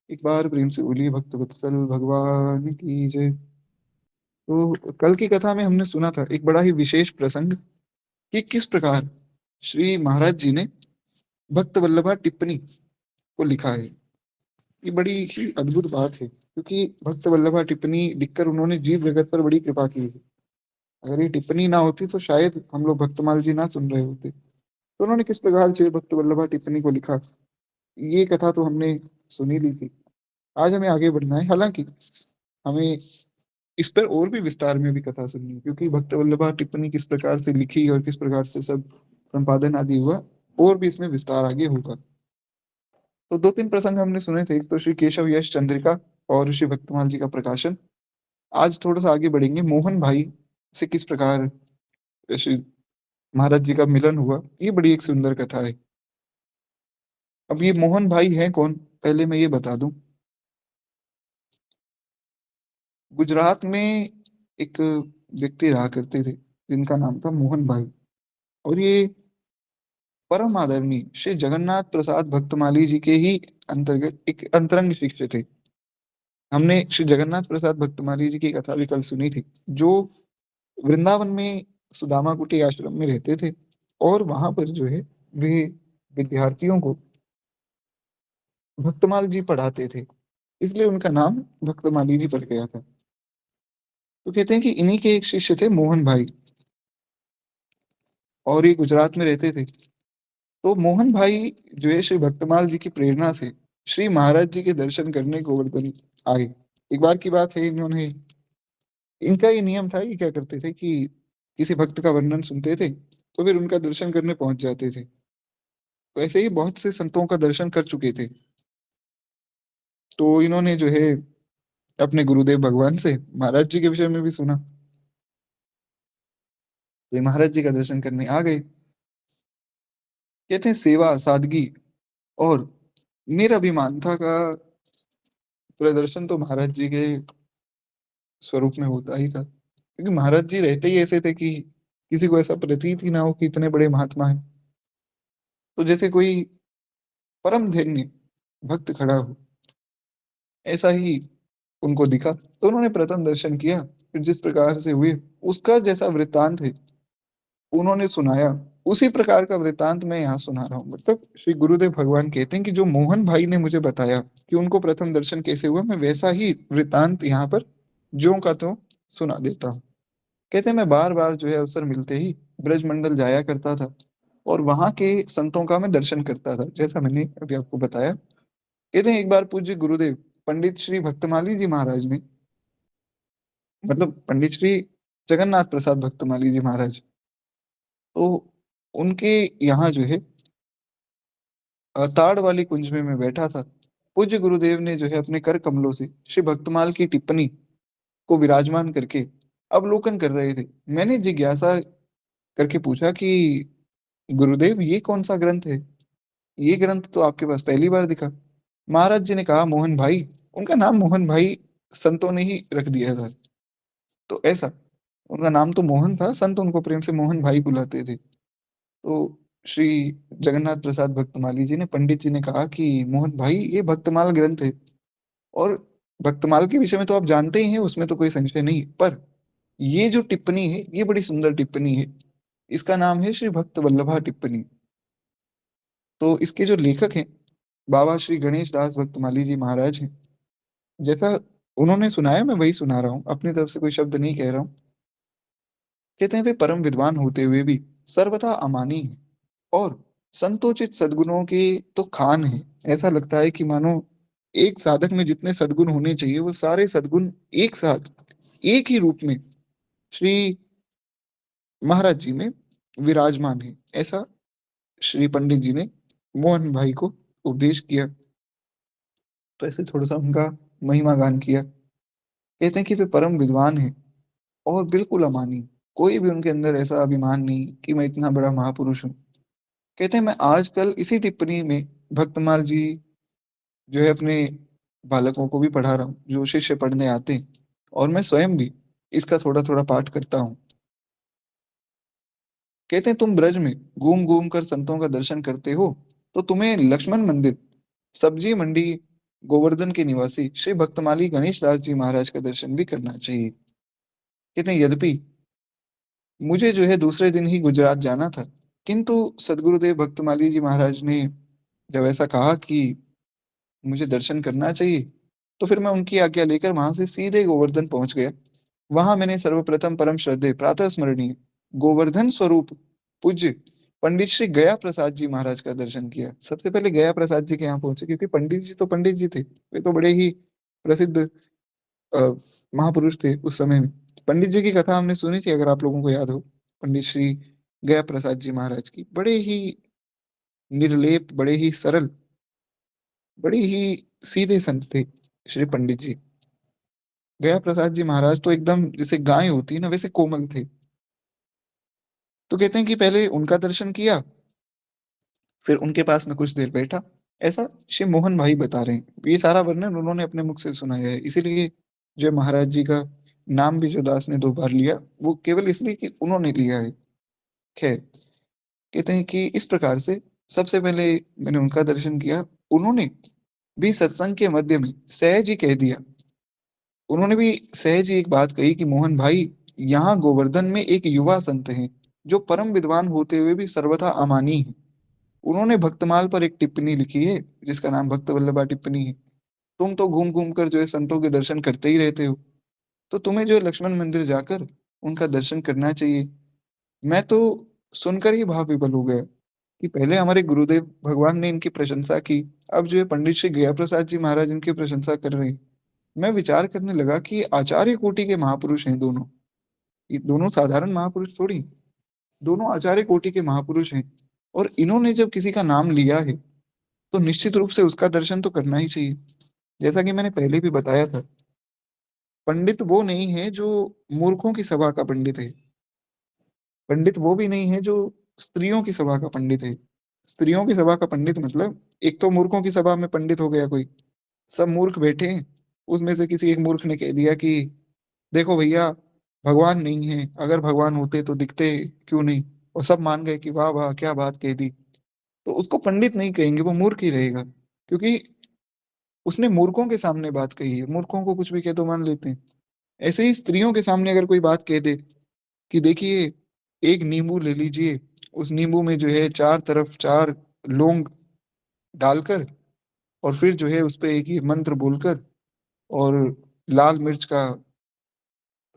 एक बार प्रेम से बोलिए भक्त वत्सल भगवान की जय। तो कल की कथा में हमने सुना था एक बड़ा ही विशेष प्रसंग कि किस प्रकार श्री महाराज जी ने भक्त वल्लभा टिप्पणी को लिखा है। ये बड़ी ही अद्भुत बात है क्योंकि भक्त वल्लभा टिप्पणी लिखकर उन्होंने जीव जगत पर बड़ी कृपा की है। अगर ये टिप्पणी ना होती तो शायद हम लोग भक्तमाल जी ना सुन रहे होते। तो उन्होंने किस प्रकार से भक्त वल्लभा टिप्पणी को लिखा, ये कथा तो हमने सुनी ली थी। आज हमें आगे बढ़ना है, हालांकि हमें इस पर और भी विस्तार में भी कथा सुननी है, क्योंकि भक्त वल्लभा टिप्पणी किस प्रकार से लिखी और किस प्रकार से सब संपादन आदि हुआ, और भी इसमें विस्तार आगे होगा। तो दो तीन प्रसंग हमने सुने थे, एक तो श्री केशव यश चंद्रिका और श्री भक्तमाल जी का प्रकाशन। आज थोड़ा सा आगे बढ़ेंगे, मोहन भाई से किस प्रकार श्री महाराज जी का मिलन हुआ, ये बड़ी एक सुंदर कथा है। अब ये मोहन भाई हैं कौन, पहले मैं ये बता दूं। गुजरात में एक व्यक्ति रहा करते थे जिनका नाम था मोहन भाई, और ये परम आदरणीय श्री जगन्नाथ प्रसाद भक्तमाली जी के ही अंतर्गत एक अंतरंग शिष्य थे। हमने श्री जगन्नाथ प्रसाद भक्तमाली जी की कथा भी कल सुनी थी, जो वृंदावन में सुदामा कुटी आश्रम में रहते थे, और वहां पर जो है वे विद्यार्थियों को भक्तमाल जी पढ़ाते थे, इसलिए उनका नाम भक्तमाली जी पड़ गया था। तो कहते हैं कि इन्हीं के एक शिष्य थे मोहन भाई, और ये गुजरात में रहते थे। तो मोहन भाई जो है श्री भक्तमाल जी की प्रेरणा से श्री महाराज जी के दर्शन करने गोवर्धन आए। एक बार की बात है, इन्होंने, इनका ये नियम था, ये क्या करते थे कि किसी भक्त का वर्णन सुनते थे तो फिर उनका दर्शन करने पहुंच जाते थे। तो ऐसे ही बहुत से संतों का दर्शन कर चुके थे। तो इन्होंने जो है अपने गुरुदेव भगवान से महाराज जी के विषय में भी सुना, तो ये महाराज जी का दर्शन करने आ गए। कहते हैं सेवा सादगी और निरभिमानता का प्रदर्शन तो महाराज जी के स्वरूप में होता ही था, क्योंकि महाराज जी रहते ही ऐसे थे कि किसी को ऐसा प्रतीत ही ना हो कि इतने बड़े महात्मा हैं। तो जैसे कोई परम धन्य भक्त खड़ा हो, ऐसा ही उनको दिखा, तो उन्होंने प्रथम दर्शन किया। फिर जिस प्रकार से हुए उसका जैसा वृत्तांत है उन्होंने सुनाया, उसी प्रकार का वृत्तांत मैं यहाँ सुना रहा हूँ। मतलब श्री गुरुदेव भगवान कहते हैं कि जो मोहन भाई ने मुझे बताया कि उनको प्रथम दर्शन कैसे हुआ, मैं वैसा ही वृत्तांत यहाँ पर ज्यों का त्यों सुना देता हूँ। कहते हैं मैं बार बार जो है अवसर मिलते ही ब्रजमंडल जाया करता था, और वहां के संतों का मैं दर्शन करता था, जैसा मैंने अभी आपको बताया। कहते हैं एक बार पूज्य गुरुदेव पंडित श्री भक्तमाली जी महाराज ने, मतलब पंडित श्री जगन्नाथ प्रसाद भक्तमाली जी महाराज, तो उनके यहाँ जो है ताड़ वाली कुंज में मैं बैठा था। पूज्य गुरुदेव ने जो है अपने कर कमलों से श्री भक्तमाल की टिप्पणी को विराजमान करके अवलोकन कर रहे थे। मैंने जिज्ञासा करके पूछा कि गुरुदेव ये कौन सा ग्रंथ है, ये ग्रंथ तो आपके पास पहली बार दिखा। महाराज जी ने कहा मोहन भाई, उनका नाम मोहन भाई संतों ने ही रख दिया था, तो ऐसा उनका नाम तो मोहन था, संत उनको प्रेम से मोहन भाई बुलाते थे। तो श्री जगन्नाथ प्रसाद भक्तमाली जी ने, पंडित जी ने कहा कि मोहन भाई ये भक्तमाल ग्रंथ है, और भक्तमाल के विषय में तो आप जानते ही हैं, उसमें तो कोई संशय नहीं, पर ये जो टिप्पणी है ये बड़ी सुंदर टिप्पणी है, इसका नाम है श्री भक्त वल्लभा टिप्पणी। तो इसके जो लेखक हैं बाबा श्री गणेश दास भक्तमाली जी महाराज हैं। जैसा उन्होंने सुनाया मैं वही सुना रहा हूँ, अपनी तरफ से कोई शब्द नहीं कह रहा हूँ। कहते हैं वे परम विद्वान होते हुए भी सर्वथा अमानी हैं, और संतोचित सद्गुणों के तो खान है। ऐसा लगता है कि मानो एक साधक में जितने सद्गुण होने चाहिए वो सारे सद्गुण एक साथ एक ही रूप में श्री महाराज जी में विराजमान है। ऐसा श्री पंडित जी ने मोहन भाई को उपदेश किया। तो ऐसे थोड़ा सा उनका महिमा गान किया। कहते हैं कि वे परम विद्वान हैं और बिल्कुल अमानी, कोई भी उनके अंदर ऐसा अभिमान नहीं कि मैं इतना बड़ा महापुरुष हूँ। कहते हैं मैं आजकल इसी टिप्पणी में भक्तमाल जी जो है अपने बालकों को भी पढ़ा रहा हूँ, जो शिष्य पढ़ने आते हैं, और मैं स्वयं भी इसका थोड़ा थोड़ा पाठ करता हूँ। कहते हैं तुम ब्रज में घूम घूम कर संतों का दर्शन करते हो, तो तुम्हें लक्ष्मण मंदिर, सब्जी मंडी गोवर्धन के निवासी श्री भक्तमाली गणेश दास जी महाराज का दर्शन भी करना चाहिए। कहते हैं यद्यपि मुझे जो है दूसरे दिन ही गुजरात जाना था, किंतु सदगुरुदेव भक्तमाली जी महाराज ने जब ऐसा कहा कि मुझे दर्शन करना चाहिए, तो फिर मैं उनकी आज्ञा लेकर वहां से सीधे गोवर्धन पहुंच गया। वहां मैंने सर्वप्रथम परम श्रद्धेय प्रातः स्मरणीय गोवर्धन स्वरूप पूज्य पंडित श्री गया प्रसाद जी महाराज का दर्शन किया। सबसे पहले गया प्रसाद जी के यहाँ पहुंचे, क्योंकि पंडित जी तो पंडित जी थे, वे तो बड़े ही प्रसिद्ध अ, महापुरुष थे उस समय में। पंडित जी की कथा हमने सुनी थी, अगर आप लोगों को याद हो। पंडित श्री गया प्रसाद जी महाराज की बड़े ही निर्लेप, बड़े ही सरल, बड़े ही सीधे संत थे श्री पंडित जी। गया प्रसाद जी महाराज तो एकदम जैसे गाय होती है ना, वैसे कोमल थे। तो कहते हैं कि पहले उनका दर्शन किया, फिर उनके पास में कुछ देर बैठा। ऐसा श्री मोहन भाई बता रहे हैं, ये सारा वर्णन उन्होंने अपने मुख से सुनाया है। इसीलिए जो महाराज जी का नाम भी जो दास ने 2 बार लिया, वो केवल इसलिए कि उन्होंने लिया है। खैर, कहते हैं कि इस प्रकार से सबसे पहले मैंने उनका दर्शन किया। उन्होंने भी सत्संग के मध्य में सहज ही कह दिया, उन्होंने भी सहज ही एक बात कही कि मोहन भाई, यहाँ गोवर्धन में एक युवा संत हैं जो परम विद्वान होते हुए भी सर्वथा अमानी है। उन्होंने भक्तमाल पर एक टिप्पणी लिखी है जिसका नाम भक्त वल्लभा टिप्पणी है। तुम तो घूम घूम कर जो है संतों के दर्शन करते ही रहते हो, तो तुम्हें जो है लक्ष्मण मंदिर जाकर उनका दर्शन करना चाहिए। मैं तो सुनकर ही भाव विभल हो गया कि पहले हमारे गुरुदेव भगवान ने इनकी प्रशंसा की, अब जो है पंडित श्री गया प्रसाद जी महाराज इनकी प्रशंसा कर रहे हैं। मैं विचार करने लगा कि आचार्य कोटि के महापुरुष हैं दोनों, ये दोनों साधारण महापुरुष थोड़ी, दोनों आचार्य कोटि के महापुरुष हैं। और इन्होंने जब किसी का नाम लिया है, तो निश्चित रूप से उसका दर्शन तो करना ही चाहिए। जैसा कि मैंने पहले भी बताया था, पंडित वो नहीं है जो मूर्खों की सभा का पंडित है। पंडित वो भी नहीं है जो स्त्रियों की सभा का पंडित है। स्त्रियों की सभा का पंडित मतलब एक तो मूर्खों की सभा में पंडित हो गया कोई, सब मूर्ख बैठे हैं, उसमें से किसी एक मूर्ख ने कह दिया कि देखो भैया, भगवान नहीं है, अगर भगवान होते तो दिखते क्यों नहीं। और सब मान गए कि वाह वाह क्या बात कह दी। तो उसको पंडित नहीं कहेंगे, वो मूर्ख ही रहेगा, क्योंकि उसने मूर्खों के सामने बात कही है। मूर्खों को कुछ भी कह तो मान लेते हैं। ऐसे ही स्त्रियों के सामने अगर कोई बात कह दे कि देखिए, एक नींबू ले लीजिए, उस नींबू में जो है चार तरफ चार लौंग डालकर, और फिर जो है उस पे एक ये मंत्र बोलकर, और लाल मिर्च का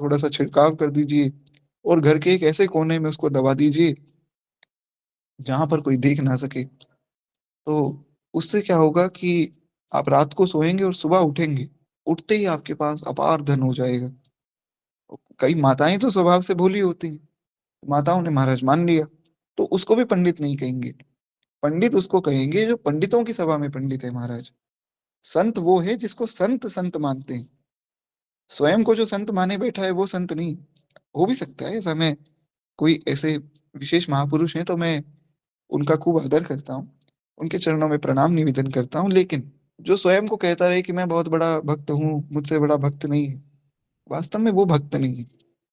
थोड़ा सा छिड़काव कर दीजिए, और घर के एक ऐसे कोने में उसको दबा दीजिए जहां पर कोई देख ना सके। तो उससे क्या होगा कि आप रात को सोएंगे और सुबह उठेंगे, उठते ही आपके पास अपार धन हो जाएगा। कई माताएं तो स्वभाव से भोली होती हैं, माताओं ने महाराज मान लिया। तो उसको भी पंडित नहीं कहेंगे, पंडित उसको कहेंगे जो पंडितों की सभा में पंडित है महाराज। संत वो है जिसको संत संत मानते हैं। स्वयं को जो संत माने बैठा है वो संत नहीं। हो भी सकता है ऐसा, मैं कोई ऐसे विशेष महापुरुष हैं तो मैं उनका खूब आदर करता हूँ, उनके चरणों में प्रणाम निवेदन करता हूँ, लेकिन जो स्वयं को कहता रहे कि मैं बहुत बड़ा भक्त हूँ, मुझसे बड़ा भक्त नहीं है, वास्तव में वो भक्त नहीं है।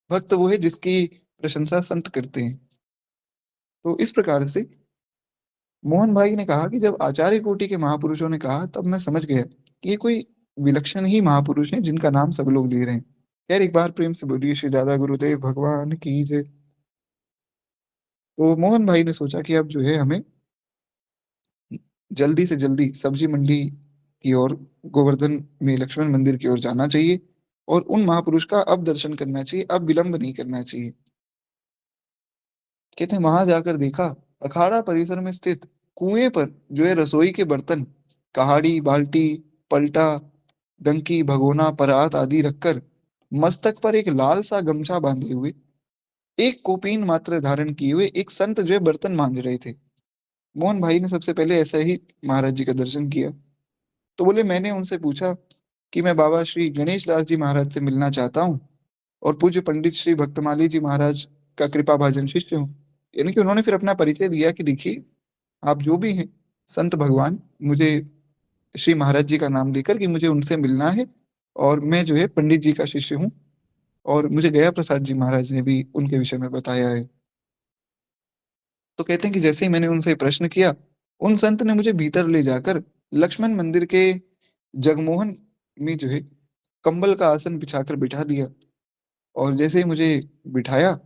भक्त वो है जिसकी प्रशंसा संत करते हैं। तो इस प्रकार से मोहन भाई ने कहा कि जब आचार्य कोटि के महापुरुषों ने कहा, तब मैं समझ गया कि ये कोई विलक्षण ही महापुरुष हैं जिनका नाम सब लोग ले रहे हैं। यार एक बार प्रेम से बोलिए श्री दादा गुरुदेव भगवान की जय। तो मोहन भाई ने सोचा कि अब जो है हमें जल्दी से जल्दी सब्जी मंडी की ओर, गोवर्धन में लक्ष्मण मंदिर की ओर जाना चाहिए, और उन महापुरुष का अब दर्शन करना चाहिए, अब विलंब नहीं करना चाहिए। कहते हैं वहां जाकर देखा, अखाड़ा परिसर में स्थित कुएं पर जो है रसोई के बर्तन, कहाड़ी, बाल्टी, पलटा, डंकी, भगोना, परात आदि रखकर, मस्तक पर एक लाल सा गमछा बांधे हुए, एक कोपीन मात्र धारण किए हुए एक संत जो है बर्तन मांज रहे थे। मोहन भाई ने सबसे पहले ऐसा ही महाराज जी का दर्शन किया। तो बोले, मैंने उनसे पूछा कि मैं बाबा श्री गणेश दास जी महाराज से मिलना चाहता हूँ, और पूज्य पंडित श्री भक्तमाली जी महाराज का कृपा भाजन शिष्य हूँ। यानी कि उन्होंने फिर अपना परिचय दिया कि देखिए, आप जो भी हैं, संत भगवान, मुझे श्री महाराज जी का नाम लेकर कि मुझे उनसे मिलना है, और मैं जो है पंडित जी का शिष्य हूँ, और मुझे गया प्रसाद जी महाराज ने भी उनके विषय में बताया है। तो कहते हैं कि जैसे ही मैंने उनसे प्रश्न किया, उन संत ने मुझे भीतर ले जाकर लक्ष्मण मंदिर के जगमोहन में जो है कंबल का आसन बिछाकर बिठा दिया, और जैसे ही मुझे बिठाया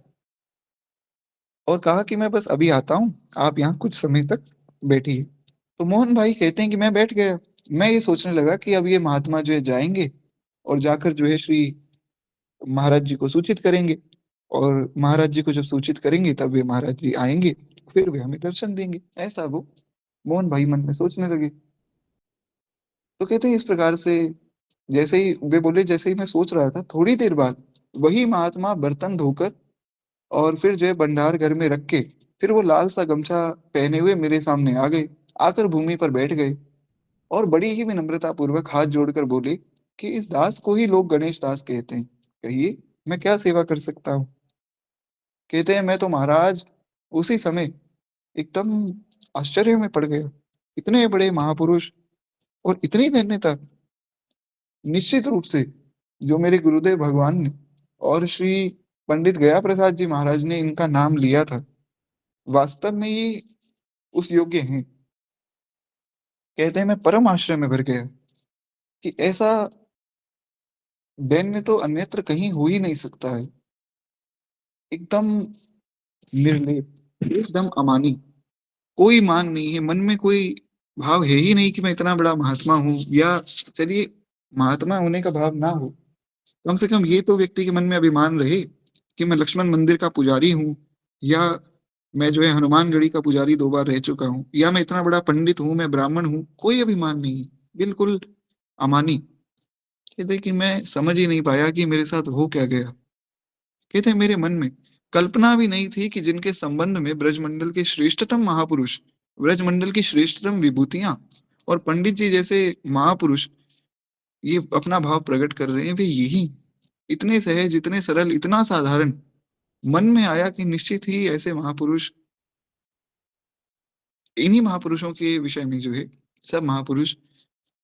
और कहा कि मैं बस अभी आता हूँ, आप यहाँ कुछ समय तक बैठिए। तो मोहन भाई कहते हैं कि मैं बैठ गया। मैं ये सोचने लगा कि अब ये महात्मा जो है जाएंगे और जाकर जो है श्री महाराज जी को सूचित करेंगे, और महाराज जी को जब सूचित करेंगे तब वे महाराज जी आएंगे, फिर वे हमें दर्शन देंगे, ऐसा वो मोहन भाई मन में सोचने लगे। तो कहते हैं इस प्रकार से जैसे ही वे बोले, जैसे ही मैं सोच रहा था, थोड़ी देर बाद वही महात्मा बर्तन धोकर और फिर जो है भंडार घर में रख के फिर वो लाल सा गमछा पहने हुए मेरे सामने आ गए, आकर भूमि पर बैठ गए और बड़ी ही विनम्रता पूर्वक हाथ जोड़कर बोले कि इस दास को ही लोग गणेश दास कहते हैं, कहिए मैं क्या सेवा कर सकता हूँ। कहते हैं मैं तो महाराज उसी समय एकदम आश्चर्य में पड़ गया, इतने बड़े महापुरुष और इतनी धन्यता। निश्चित रूप से जो मेरे गुरुदेव भगवान ने और श्री पंडित गया प्रसाद जी महाराज ने इनका नाम लिया था, वास्तव में ये उस योग्य हैं। कहते हैं मैं परम आश्चर्य में भर गया कि ऐसा दैन्य तो अन्यत्र कहीं हो ही नहीं सकता है। एकदम निर्लेप, एकदम अमानी, कोई मान नहीं है मन में, कोई भाव है ही नहीं कि मैं इतना बड़ा महात्मा हूँ, या चलिए महात्मा होने का भाव ना हो, कम से कम ये तो व्यक्ति के मन में अभिमान रहे कि मैं लक्ष्मण मंदिर का पुजारी हूँ, या मैं जो है हनुमानगढ़ी का पुजारी 2 बार रह चुका हूँ, या मैं इतना बड़ा पंडित हूँ, मैं ब्राह्मण हूँ, कोई अभिमान नहीं है, बिल्कुल अमानी। कहते कि मैं समझ ही नहीं पाया कि मेरे साथ हो क्या गया। कहते मेरे मन में कल्पना भी नहीं थी कि जिनके संबंध में ब्रजमंडल के श्रेष्ठतम महापुरुष, ब्रजमंडल की श्रेष्ठतम विभूतियां और पंडित जी जैसे महापुरुष ये अपना भाव प्रकट कर रहे हैं, वे यही इतने सहज, इतने सरल, इतना साधारण। मन में आया कि निश्चित ही ऐसे महापुरुष, इन्हीं महापुरुषों के विषय में जो है सब महापुरुष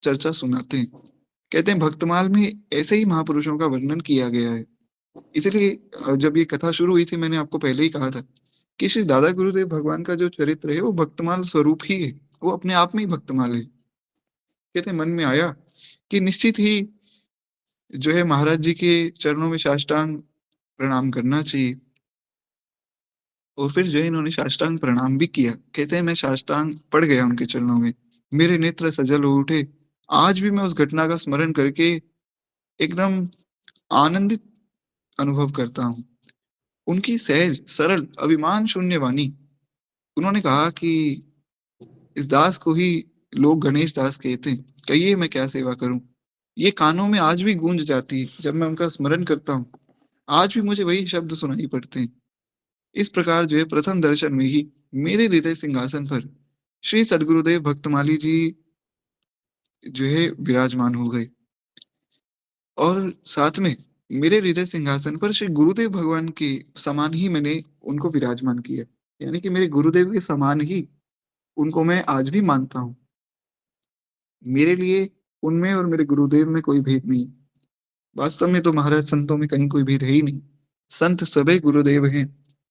चर्चा सुनाते हैं। कहते हैं भक्तमाल में ऐसे ही महापुरुषों का वर्णन किया गया है। इसीलिए जब ये कथा शुरू हुई थी मैंने आपको पहले ही कहा था कि श्री दादा गुरुदेव भगवान का जो चरित्र है वो भक्तमाल स्वरूप ही है, वो अपने आप में ही भक्तमाल है। कहते हैं मन में आया कि निश्चित ही जो है महाराज जी के चरणों में साष्टांग प्रणाम करना चाहिए, और फिर जो है इन्होंने साष्टांग प्रणाम भी किया। कहते हैं मैं साष्टांग पड़ गया उनके चरणों में, मेरे नेत्र सजल हो उठे। आज भी मैं उस घटना का स्मरण करके एकदम आनंदित अनुभव करता हूँ। उनकी सहज, सरल, अभिमान शून्य वाणी। उन्होंने कहा कि इस दास को ही लोग गणेश दास कहते हैं, कहिए मैं क्या सेवा करूं। ये कानों में आज भी गूंज जाती है जब मैं उनका स्मरण करता हूँ, आज भी मुझे वही शब्द सुनाई पड़ते हैं। इस प्रकार जो है प्रथम दर्शन में ही मेरे हृदय सिंहासन पर श्री सदगुरुदेव भक्तमाली जी जो है विराजमान हो गए, और साथ में मेरे हृदय सिंहासन पर श्री गुरुदेव भगवान के समान ही मैंने उनको विराजमान किया। यानी कि मेरे गुरुदेव के समान ही उनको मैं आज भी मानता हूँ। मेरे लिए उनमें और मेरे गुरुदेव में कोई भेद नहीं। वास्तव में तो महाराज संतों में कहीं कोई भेद है ही नहीं। संत सभी गुरुदेव हैं,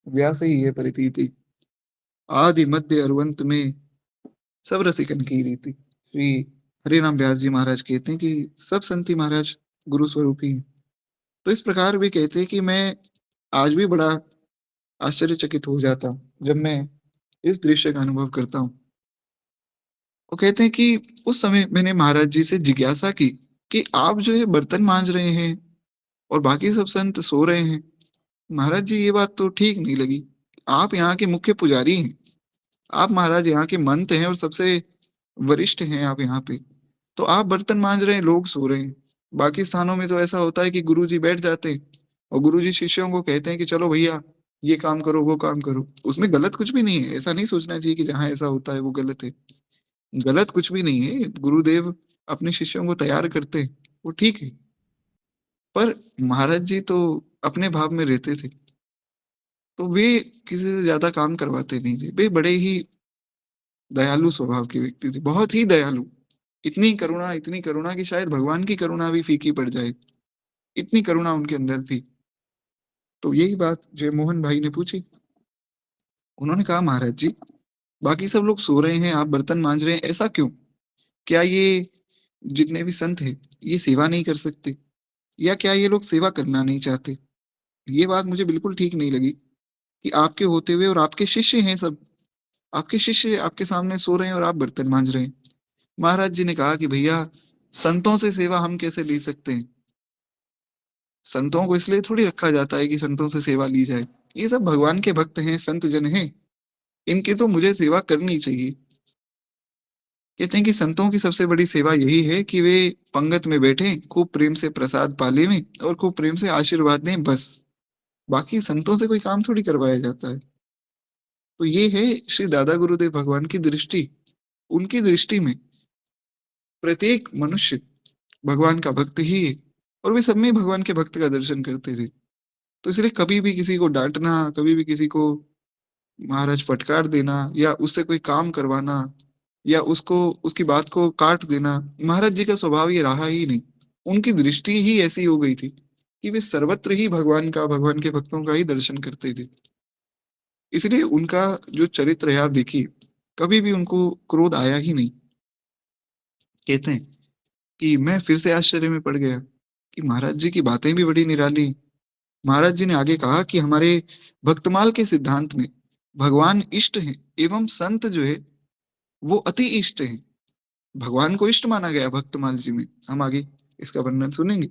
व्यास ही है प्रतीति, आदि मध्य और अंत में सब रसिकन की रीति। श्री हरिनाम व्यास जी महाराज कहते हैं कि सब संत ही महाराज गुरु स्वरूप ही हैं। तो इस प्रकार वे कहते हैं कि मैं आज भी बड़ा आश्चर्यचकित हो जाता हूँ जब मैं इस दृश्य का अनुभव करता हूँ। वो कहते हैं कि उस समय मैंने महाराज जी से जिज्ञासा की कि आप जो है बर्तन मांज रहे हैं और बाकी सब संत सो रहे हैं। महाराज जी ये बात तो ठीक नहीं लगी। आप यहाँ के मुख्य पुजारी हैं, आप महाराज यहाँ के महंत हैं और सबसे वरिष्ठ हैं आप यहाँ पे, तो आप बर्तन मांज रहे हैं, लोग सो रहे हैं। बाकी स्थानों में तो ऐसा होता है कि गुरुजी बैठ जाते हैं और गुरुजी शिष्यों को कहते हैं कि चलो भैया ये काम करो, वो काम करो। उसमें गलत कुछ भी नहीं है, ऐसा नहीं सोचना चाहिए कि जहाँ ऐसा होता है वो गलत है। गलत कुछ भी नहीं है, गुरुदेव अपने शिष्यों को तैयार करते हैं, वो ठीक है। पर महाराज जी तो अपने भाव में रहते थे, तो वे किसी से ज्यादा काम करवाते नहीं थे। वे बड़े ही दयालु स्वभाव के व्यक्ति थे, बहुत ही दयालु। इतनी करुणा कि शायद भगवान की करुणा भी फीकी पड़ जाए, इतनी करुणा उनके अंदर थी। तो यही बात जो मोहन भाई ने पूछी, उन्होंने कहा महाराज जी बाकी सब लोग सो रहे हैं, आप बर्तन मांज रहे हैं, ऐसा क्यों? क्या ये जितने भी संत हैं, ये सेवा नहीं कर सकते? या क्या ये लोग सेवा करना नहीं चाहते? ये बात मुझे बिल्कुल ठीक नहीं लगी कि आपके होते हुए और आपके शिष्य हैं सब, आपके शिष्य आपके सामने सो रहे हैं और आप बर्तन माँज रहे हैं। महाराज जी ने कहा कि भैया, संतों से सेवा हम कैसे ले सकते हैं? संतों को इसलिए थोड़ी रखा जाता है कि संतों से सेवा ली जाए। ये सब भगवान के भक्त हैं, संत जन हैं, इनकी तो मुझे सेवा करनी चाहिए। कहते हैं कि संतों की सबसे बड़ी सेवा यही है कि वे पंगत में बैठें, खूब प्रेम से प्रसाद पालें और खूब प्रेम से आशीर्वाद दें, बस। बाकी संतों से कोई काम थोड़ी करवाया जाता है। तो ये है श्री दादा गुरुदेव भगवान की दृष्टि। उनकी दृष्टि में प्रत्येक मनुष्य भगवान का भक्त ही है, और वे सब में भगवान के भक्त का दर्शन करते थे। तो इसलिए कभी भी किसी को डांटना, कभी भी किसी को महाराज फटकार देना या उससे कोई काम करवाना या उसको उसकी बात को काट देना, महाराज जी का स्वभाव ये रहा ही नहीं। उनकी दृष्टि ही ऐसी हो गई थी कि वे सर्वत्र ही भगवान का, भगवान के भक्तों का ही दर्शन करते थे। इसलिए उनका जो चरित्र है आप देखिए, कभी भी उनको क्रोध आया ही नहीं। कहते हैं कि मैं फिर से आश्चर्य में पड़ गया कि महाराज जी की बातें भी बड़ी निराली। महाराज जी ने आगे कहा कि हमारे भक्तमाल के सिद्धांत में भगवान इष्ट हैं एवं संत जो है वो अति इष्ट हैं। भगवान को इष्ट माना गया भक्तमाल जी में, हम आगे इसका वर्णन सुनेंगे।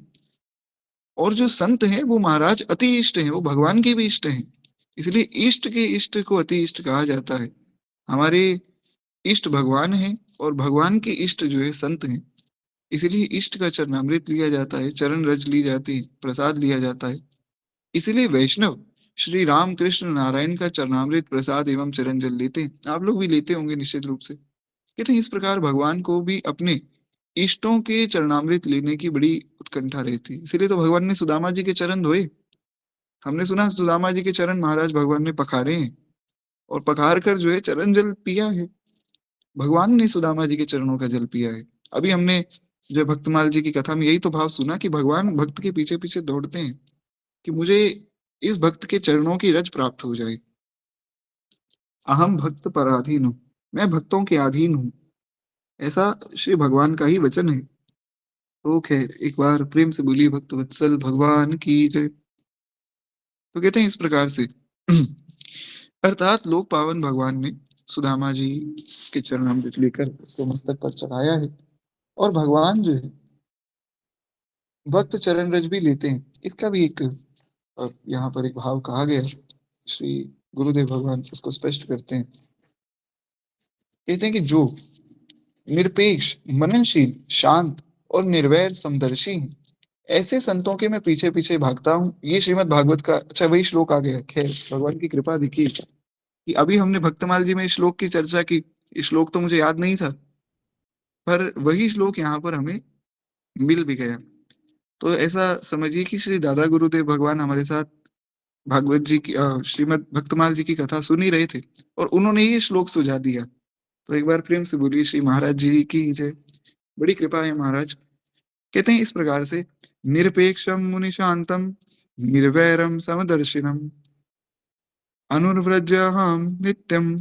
और जो संत हैं वो महाराज अति इष्ट हैं, वो भगवान के भी इष्ट हैं। इसलिए इष्ट के इष्ट को अति इष्ट कहा जाता है। हमारे इष्ट भगवान हैं और भगवान के इष्ट जो है संत हैं। इसलिए इष्ट का चरणामृत लिया जाता है, चरण रज ली जाती है, प्रसाद लिया जाता है। इसीलिए वैष्णव श्री राम कृष्ण नारायण का चरणामृत प्रसाद एवं चरण जल लेते हैं। आप लोग भी लेते होंगे निश्चित रूप से। कहते हैं इस प्रकार भगवान को भी अपने इष्टों के चरणामृत लेने की बड़ी उत्कंठा रहती है। इसीलिए तो भगवान ने सुदामा जी के चरण धोए। हमने सुना सुदामा जी के चरण महाराज भगवान ने पखारे हैं और पखार कर जो है चरण जल पिया है। भगवान ने सुदामा जी के चरणों का जल पिया है। अभी हमने जो भक्तमाल जी की कथा में यही तो भाव सुना कि भगवान भक्त के पीछे पीछे दौड़ते हैं कि मुझे इस भक्त के चरणों की रज प्राप्त हो जाए। अहम भक्त पराधीन हूँ, मैं भक्तों के अधीन हूँ, ऐसा श्री भगवान का ही वचन है। तो खैर एक बार प्रेम से बोलिए भक्त वत्सल भगवान की जय। तो कहते हैं इस प्रकार से अर्थात लोक पावन भगवान ने सुदामा जी के चरणामृत लेकर उसको मस्तक पर चढ़ाया है, और भगवान जो है भक्त चरण रज भी लेते हैं। इसका भी एक यहाँ पर एक भाव कहा गया है। श्री गुरुदेव भगवान उसको स्पष्ट करते हैं। कहते हैं कि जो निरपेक्ष, मननशील, शांत और निर्वैर समदर्शी हैं, ऐसे संतों के मैं पीछे पीछे भागता हूँ। ये श्रीमद् भागवत का अच्छा वही श्लोक आ गया। खैर भगवान की कृपा देखिए कि अभी हमने भक्तमाल जी में इस श्लोक की चर्चा की। ये श्लोक तो मुझे याद नहीं था, पर वही श्लोक यहाँ पर हमें मिल भी गया। तो ऐसा समझिए कि श्री दादा गुरुदेव भगवान हमारे साथ भागवत जी की श्रीमद् भक्तमाल जी की कथा सुन ही रहे थे और उन्होंने ये श्लोक सुझा दिया। तो एक बार प्रेम से बोलिए श्री महाराज जी की जय। बड़ी कृपा है महाराज। कहते हैं इस प्रकार से, निरपेक्षम मुनि शांतम निर्वैरम समदर्शिनम अनुव्रजहम नित्यम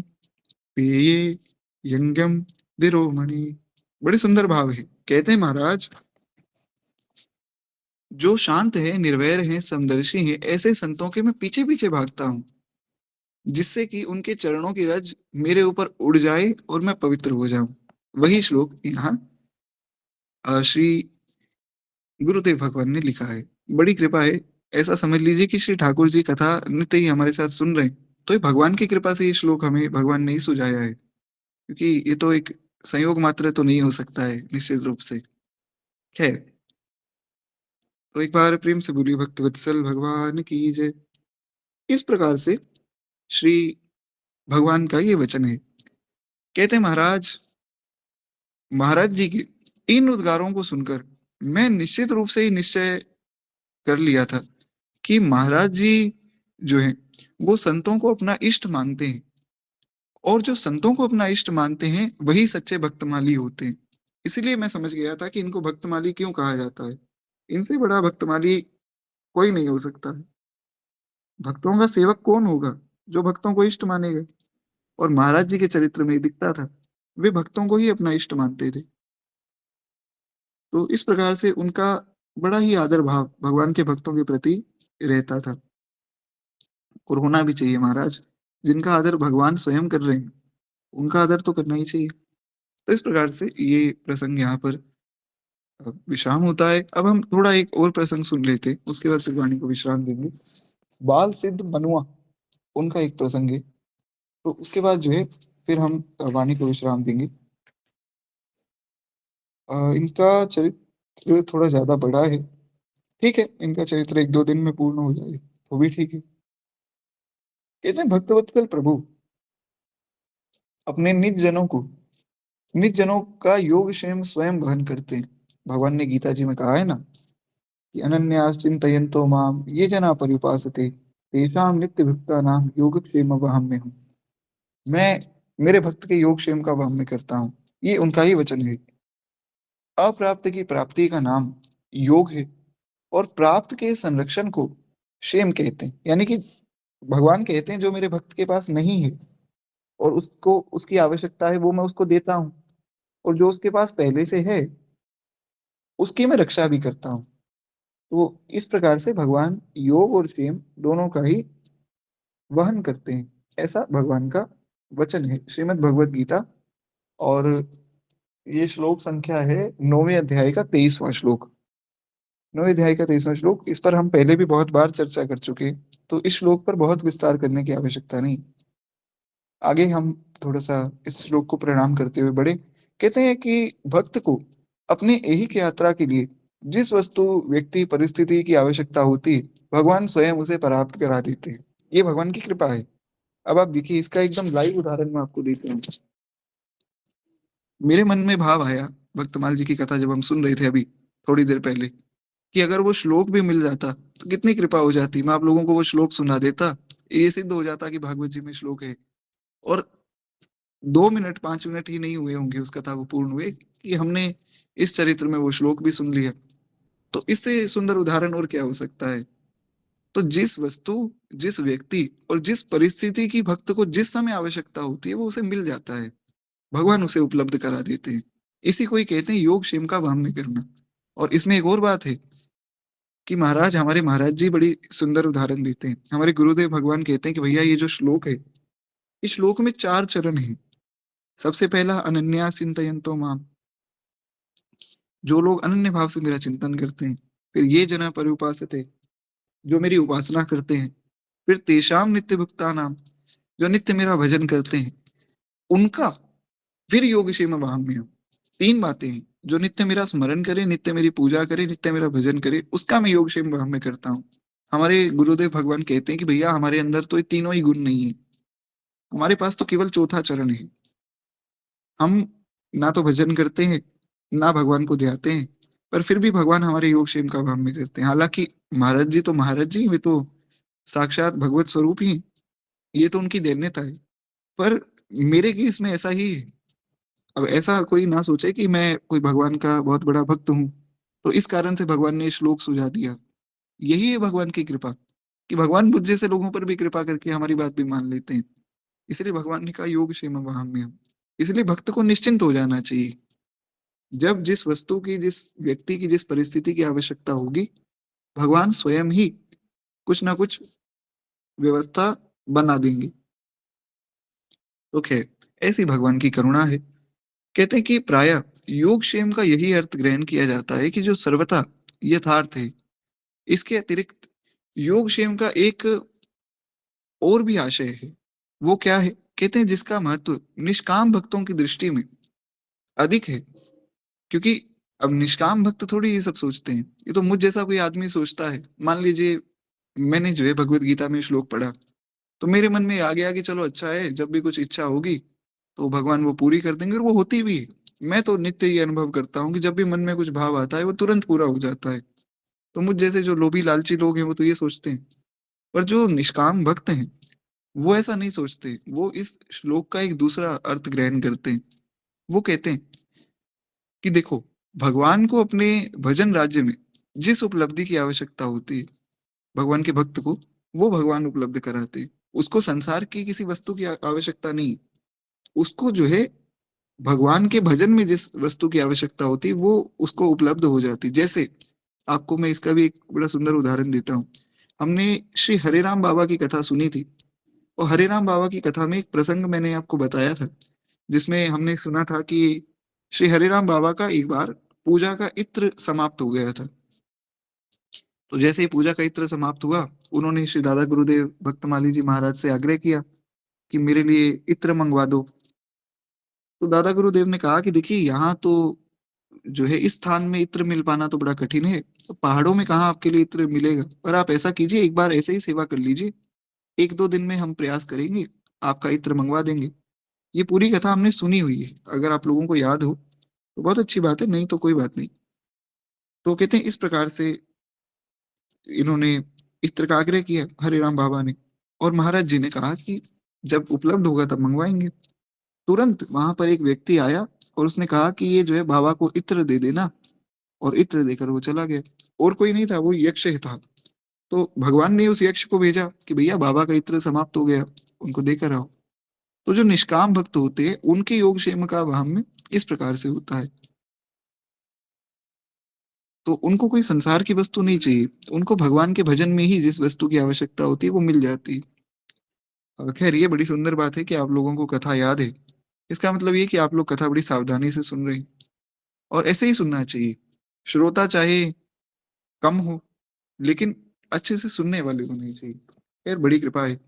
पेये यज्ञम दिरोमणि। बड़े सुंदर भाव है। कहते हैं महाराज, जो शांत है, निर्वैर है, समदर्शी है, ऐसे संतों के मैं पीछे पीछे भागता हूँ, जिससे कि उनके चरणों की रज मेरे ऊपर उड़ जाए और मैं पवित्र हो जाऊं। वही श्लोक यहाँ श्री गुरुदेव भगवान ने लिखा है। बड़ी कृपा है। ऐसा समझ लीजिए कि श्री ठाकुर जी कथा नित्य ही हमारे साथ सुन रहे हैं, तो ये भगवान की कृपा से ये श्लोक हमें भगवान ने ही सुझाया है, क्योंकि ये तो एक संयोग मात्र तो नहीं हो सकता है निश्चित रूप से। खैर, तो एक बार प्रेम से बोलिए भक्त वत्सल भगवान की जय। इस प्रकार से श्री भगवान का ये वचन है। कहते हैं महाराज, महाराज जी के इन उद्गारों को सुनकर मैं निश्चित रूप से ही निश्चय कर लिया था कि महाराज जी जो है वो संतों को अपना इष्ट मानते हैं, और जो संतों को अपना इष्ट मानते हैं वही सच्चे भक्तमाली होते हैं। इसलिए मैं समझ गया था कि इनको भक्तमाली क्यों कहा जाता है। इनसे बड़ा भक्तमाली कोई नहीं हो सकता है। भक्तों का सेवक कौन होगा? जो भक्तों को इष्ट मानेगा। और महाराज जी के चरित्र में दिखता था, वे भक्तों को ही अपना इष्ट मानते थे। तो इस प्रकार से उनका बड़ा ही आदर भाव भगवान के भक्तों के प्रति रहता था और होना भी चाहिए महाराज। जिनका आदर भगवान स्वयं कर रहे हैं, उनका आदर तो करना ही चाहिए। तो इस प्रकार से ये प्रसंग यहाँ पर विश्राम होता है। अब हम थोड़ा एक और प्रसंग सुन लेते हैं, उसके बाद फिर वाणी को विश्राम देंगे। बाल सिद्ध मनुआ, उनका एक प्रसंग है। तो उसके बाद जो है फिर हम वाणी को विश्राम देंगे। इनका चरित्र थोड़ा ज्यादा बड़ा है। ठीक है, इनका चरित्र एक दो दिन में पूर्ण हो जाए तो भी ठीक है। कहते हैं भक्तवत्सल प्रभु अपने निज जनों को, निज जनों का योगक्षेम स्वयं वहन करते हैं। भगवान ने गीता जी में कहा है ना कि अनन्यास चिंतयन्तो माम ये जना पर्युपासते तेषां नित्य भक्तानां योगक्षेम वहम में हूँ। मैं मेरे भक्त के योगक्षेम का वहन में करता हूँ। ये उनका ही वचन है। अप्राप्त की प्राप्ति का नाम योग है और प्राप्त के संरक्षण को क्षेम कहते हैं। यानी कि भगवान कहते हैं जो मेरे भक्त के पास नहीं है और उसको उसकी आवश्यकता है वो मैं उसको देता हूँ, और जो उसके पास पहले से है उसकी मैं रक्षा भी करता हूँ। तो इस प्रकार से भगवान योग और क्षेम दोनों का ही वहन करते हैं, ऐसा भगवान का वचन है श्रीमद् भगवत गीता। और ये श्लोक संख्या है 9वें अध्याय का 23वां श्लोक। 9वें अध्याय का 23वां श्लोक, इस पर हम पहले भी बहुत बार चर्चा कर चुके हैं, तो इस श्लोक पर बहुत विस्तार करने की आवश्यकता नहीं। आगे हम थोड़ा सा इस श्लोक को प्रणाम करते हुए बढ़े। कहते हैं कि भक्त को अपने ऐहिक यात्रा के लिए जिस वस्तु व्यक्ति परिस्थिति की आवश्यकता होती है भगवान स्वयं उसे प्राप्त करा देते हैं। ये भगवान की कृपा है। अब आप देखिए, इसका एकदम लाइव उदाहरण मैं आपको देता हूँ। मेरे मन में भाव आया भक्तमाल जी की कथा जब हम सुन रहे थे अभी थोड़ी देर पहले, कि अगर वो श्लोक भी मिल जाता तो कितनी कृपा हो जाती, मैं आप लोगों को वो श्लोक सुना देता, ये सिद्ध हो जाता कि भागवत जी में श्लोक है। और 2 मिनट 5 मिनट ही नहीं हुए होंगे उस कथा को पूर्ण हुए कि हमने इस चरित्र में वो श्लोक भी सुन लिया। तो इससे सुंदर उदाहरण और क्या हो सकता है। तो जिस वस्तु, जिस व्यक्ति और जिस परिस्थिति की भक्त को जिस समय आवश्यकता होती है वो उसे मिल जाता है, भगवान उसे उपलब्ध करा देते हैं। इसी को ही कहते हैं योग क्षेम का वाम में करना। और इसमें एक और बात है कि महाराज, हमारे महाराज जी बड़ी सुंदर उदाहरण देते हैं। हमारे गुरुदेव भगवान कहते हैं कि भैया ये जो श्लोक है, इस श्लोक में 4 चरण हैं। सबसे पहला अनन्या चिंतयन्तो माम, जो लोग अनन्य भाव से मेरा चिंतन करते हैं। फिर ये जना पर्युपासते, जो मेरी उपासना करते हैं। फिर तेषाम नित्य भुक्ता नाम, जो नित्य मेरा भजन करते हैं उनका। फिर योगक्षेम वाहम में हूँ। 3 बातें हैं, जो नित्य मेरा स्मरण करे, नित्य मेरी पूजा करे, नित्य मेरा भजन करे, उसका मैं योगक्षेम वाहम में करता हूँ। हमारे गुरुदेव भगवान कहते हैं कि भैया हमारे अंदर तो ये तीनों ही गुण नहीं है, हमारे पास तो केवल चौथा चरण है। हम ना तो भजन करते हैं, ना भगवान को ध्याते हैं, पर फिर भी भगवान हमारे योगक्षेम का भाव में करते हैं। हालांकि महाराज जी तो महाराज जी, वे तो साक्षात भगवत स्वरूप ही हैं, ये तो उनकी दैन्यता है। पर मेरे केस में ऐसा ही है। अब ऐसा कोई ना सोचे कि मैं कोई भगवान का बहुत बड़ा भक्त हूँ तो इस कारण से भगवान ने ये श्लोक सुझा दिया। यही है भगवान की कृपा, कि भगवान मुझ जैसे लोगों पर भी कृपा करके हमारी बात भी मान लेते हैं। इसलिए भगवान ने कहा योग क्षेम वहाम्यहम्। इसलिए भक्त को निश्चिंत हो जाना चाहिए। जब जिस वस्तु की, जिस व्यक्ति की, जिस परिस्थिति की आवश्यकता होगी भगवान स्वयं ही कुछ ना कुछ व्यवस्था बना देंगे। तो खैर, ऐसी भगवान की करुणा है। कहते हैं कि प्रायः योगक्षेम का यही अर्थ ग्रहण किया जाता है कि जो सर्वथा यथार्थ है। इसके अतिरिक्त योगक्षेम का एक और भी आशय है। वो क्या है? कहते हैं जिसका महत्व निष्काम भक्तों की दृष्टि में अधिक है। क्योंकि अब निष्काम भक्त थोड़ी ये सब सोचते हैं, ये तो मुझ जैसा कोई आदमी सोचता है। मान लीजिए मैंने जो है भगवत गीता में श्लोक पढ़ा, तो मेरे मन में आ गया कि चलो अच्छा है, जब भी कुछ इच्छा होगी तो भगवान वो पूरी कर देंगे, और वो होती भी है। मैं तो नित्य ये अनुभव करता हूँ कि जब भी मन में कुछ भाव आता है वो तुरंत पूरा हो जाता है। तो मुझ जैसे जो लोभी लालची लोग हैं वो तो ये सोचते हैं, पर जो निष्काम भक्त हैं वो ऐसा नहीं सोचते। वो इस श्लोक का एक दूसरा अर्थ ग्रहण करते हैं। वो कहते हैं कि देखो, भगवान को अपने भजन राज्य में जिस उपलब्धि की आवश्यकता होती है भगवान के भक्त को, वो भगवान उपलब्ध कराते हैं। उसको संसार की किसी वस्तु की आवश्यकता नहीं। उसको जो है भगवान के भजन में जिस वस्तु की आवश्यकता होती वो उसको उपलब्ध हो जाती। जैसे आपको मैं इसका भी एक बड़ा सुंदर उदाहरण देता हूँ। हमने श्री हरिराम बाबा की कथा सुनी थी, और हरिराम बाबा की कथा में एक प्रसंग मैंने आपको बताया था, जिसमें हमने सुना था कि श्री हरिराम बाबा का एक बार पूजा का इत्र समाप्त हो गया था। तो जैसे ही पूजा का इत्र समाप्त हुआ, उन्होंने श्री दादा गुरुदेव भक्तमाली जी महाराज से आग्रह किया कि मेरे लिए इत्र मंगवा दो। तो दादा गुरुदेव ने कहा कि देखिए, यहाँ तो जो है इस स्थान में इत्र मिल पाना तो बड़ा कठिन है, तो पहाड़ों में कहाँ आपके लिए इत्र मिलेगा। पर आप ऐसा कीजिए, एक बार ऐसे ही सेवा कर लीजिए, एक दो दिन में हम प्रयास करेंगे, आपका इत्र मंगवा देंगे। ये पूरी कथा हमने सुनी हुई है, अगर आप लोगों को याद हो तो बहुत अच्छी बात है, नहीं तो कोई बात नहीं। तो कहते हैं इस प्रकार से इन्होंने इत्र का आग्रह किया हरिराम बाबा ने, और महाराज जी ने कहा कि जब उपलब्ध होगा तब मंगवाएंगे। तुरंत वहां पर एक व्यक्ति आया और उसने कहा कि ये जो है बाबा को इत्र दे देना, और इत्र देकर वो चला गया। और कोई नहीं था, वो यक्ष ही था। तो भगवान ने उस यक्ष को भेजा कि भैया बाबा का इत्र समाप्त हो गया, उनको देकर आओ। तो जो निष्काम भक्त होते हैं उनके योगक्षेम का वहां में इस प्रकार से होता है। तो उनको कोई संसार की वस्तु नहीं चाहिए, उनको भगवान के भजन में ही जिस वस्तु की आवश्यकता होती है वो मिल जाती है। अब खैर, ये बड़ी सुंदर बात है कि आप लोगों को कथा याद है। इसका मतलब ये कि आप लोग कथा बड़ी सावधानी से सुन रहे हैं, और ऐसे ही सुनना चाहिए। श्रोता चाहे कम हो, लेकिन अच्छे से सुनने वाले होने चाहिए। खैर, बड़ी कृपा है।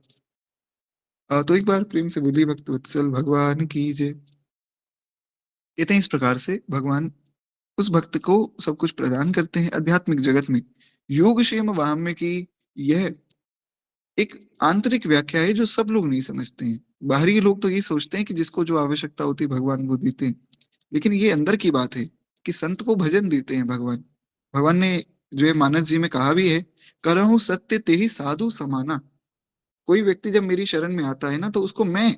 तो एक बार प्रेम से बोलिए भक्त वत्सल भगवान की जय। कहते हैं इस प्रकार से भगवान उस भक्त को सब कुछ प्रदान करते हैं आध्यात्मिक जगत में। योगक्षेम वाहम्य की यह एक आंतरिक व्याख्या है जो सब लोग नहीं समझते हैं। बाहरी लोग तो ये सोचते हैं कि जिसको जो आवश्यकता होती है भगवान वो देते हैं, लेकिन ये अंदर की बात है कि संत को भजन देते हैं भगवान। भगवान ने जो है मानस जी में कहा भी है, करहु सत्य ते ही साधु समाना। कोई व्यक्ति जब मेरी शरण में आता है ना, तो उसको मैं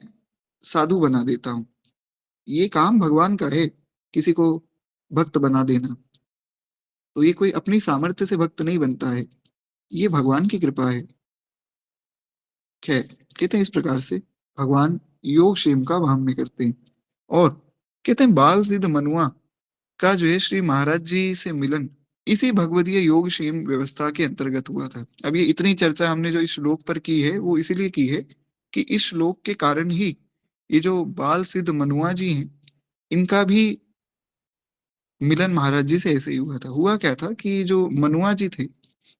साधु बना देता हूँ। ये काम भगवान का है, किसी को भक्त बना देना। तो ये कोई अपनी सामर्थ्य से भक्त नहीं बनता है, ये भगवान की कृपा है। खैर, कहते हैं इस प्रकार से भगवान योग क्षेम का भाम्य करते हैं। और कहते हैं बाल सिद्ध मनुआ का जो है श्री महाराज जी से मिलन इसी भगवदीय योग क्षेम व्यवस्था के अंतर्गत हुआ था। अब ये इतनी चर्चा हमने जो इस श्लोक पर की है वो इसीलिए की है कि इस श्लोक के कारण ही ये जो बाल सिद्ध मनुआ जी हैं, इनका भी मिलन महाराज जी से ऐसे ही हुआ था। हुआ क्या था कि जो मनुआ जी थे,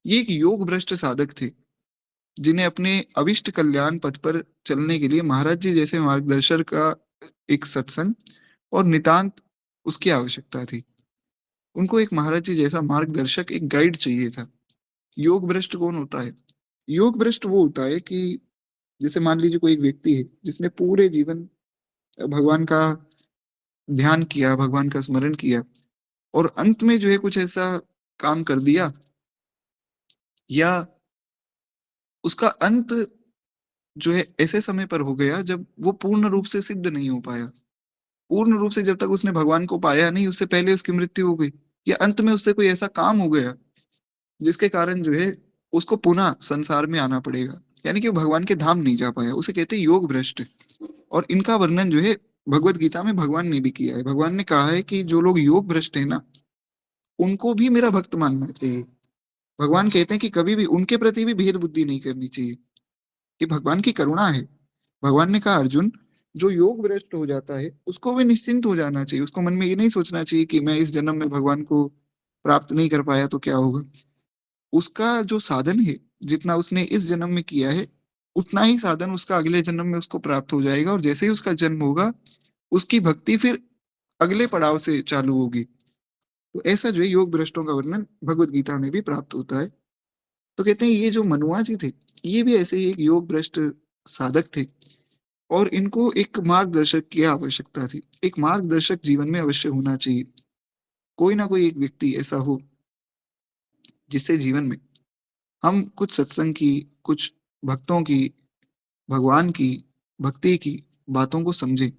ये एक योग भ्रष्ट साधक थे, जिन्हें अपने अविष्ट कल्याण पथ पर चलने के लिए महाराज जी जैसे मार्गदर्शक का एक सत्संग और नितांत उसकी आवश्यकता थी। उनको एक महाराज जी जैसा मार्गदर्शक, एक गाइड चाहिए था। योग भ्रष्ट कौन होता है? योग भ्रष्ट वो होता है कि जैसे मान लीजिए कोई एक व्यक्ति है जिसने पूरे जीवन भगवान का ध्यान किया, भगवान का स्मरण किया, और अंत में जो है कुछ ऐसा काम कर दिया, या उसका अंत जो है ऐसे समय पर हो गया जब वो पूर्ण रूप से सिद्ध नहीं हो पाया। पूर्ण रूप से जब तक उसने भगवान को पाया नहीं, उससे पहले उसकी मृत्यु हो गई, या अंत में उससे कोई ऐसा काम हो गया जिसके कारण जो है उसको पुनः संसार में आना पड़ेगा, यानी कि वो भगवान के धाम नहीं जा पाया, उसे कहते हैं योग भ्रष्ट। और इनका वर्णन जो है भगवत गीता में भगवान ने भी किया है। भगवान ने कहा है कि जो लोग योग भ्रष्ट है ना, उनको भी मेरा भक्त मानना चाहिए। भगवान कहते हैं कि कभी भी उनके प्रति भी भेद बुद्धि नहीं करनी चाहिए, ये भगवान की करुणा है। भगवान ने कहा अर्जुन, जो योग भ्रष्ट हो जाता है उसको भी निश्चिंत हो जाना चाहिए, उसको मन में ये नहीं सोचना चाहिए कि मैं इस जन्म में भगवान को प्राप्त नहीं कर पाया तो क्या होगा। उसका जो साधन है, जितना उसने इस जन्म में किया है, उतना ही साधन उसका अगले जन्म में उसको प्राप्त हो जाएगा, और जैसे ही उसका जन्म होगा उसकी भक्ति फिर अगले पड़ाव से चालू होगी। तो ऐसा जो है योग भ्रष्टों का वर्णन भगवत गीता में भी प्राप्त होता है। तो कहते हैं ये जो मनुआ जी थे, ये भी ऐसे ही एक योग भ्रष्ट साधक थे, और इनको एक मार्गदर्शक की आवश्यकता थी। एक मार्गदर्शक जीवन में अवश्य होना चाहिए। कोई ना कोई एक व्यक्ति ऐसा हो जिससे जीवन में हम कुछ सत्संग की, कुछ भक्तों की, भगवान की, भक्ति की बातों को समझें,